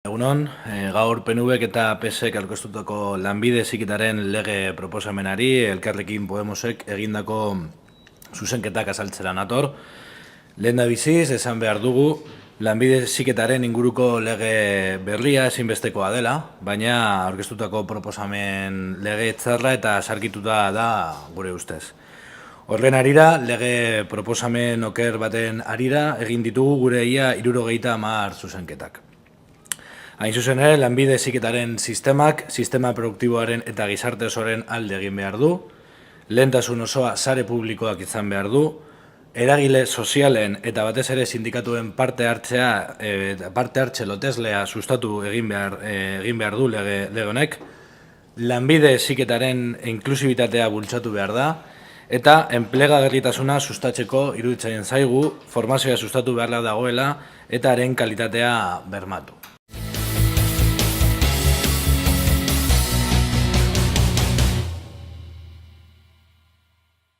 Egunon, gaur PNVek eta PSek aurkeztutako lanbide heziketaren lege proposamenari Elkarrekin Podemosek egindako zuzenketak azaltzera nator. Lehendabiziz, esan behar dugu, lanbide heziketaren inguruko lege berria ezinbestekoa dela, baina aurkeztutako proposamen lege txarra eta sarkituta da gure ustez. Horren arira, lege proposamen oker baten arira egin ditugu gure ia 70 zuzenketak. Hain zuzen ere, lanbide heziketaren sistemak, sistema produktiboaren eta gizarte osoaren alde egin behar du, lehentasun osoa sare publikoak izan behar du, eragile sozialen eta batez ere sindikatuen parte hartze loteslea sustatu egin behar du lege honek, lanbide heziketaren inklusibitatea bultzatu behar da, eta enplegagarritasuna sustatzeko iruditzen zaigu, formazioa sustatu beharra dagoela eta haren kalitatea bermatu.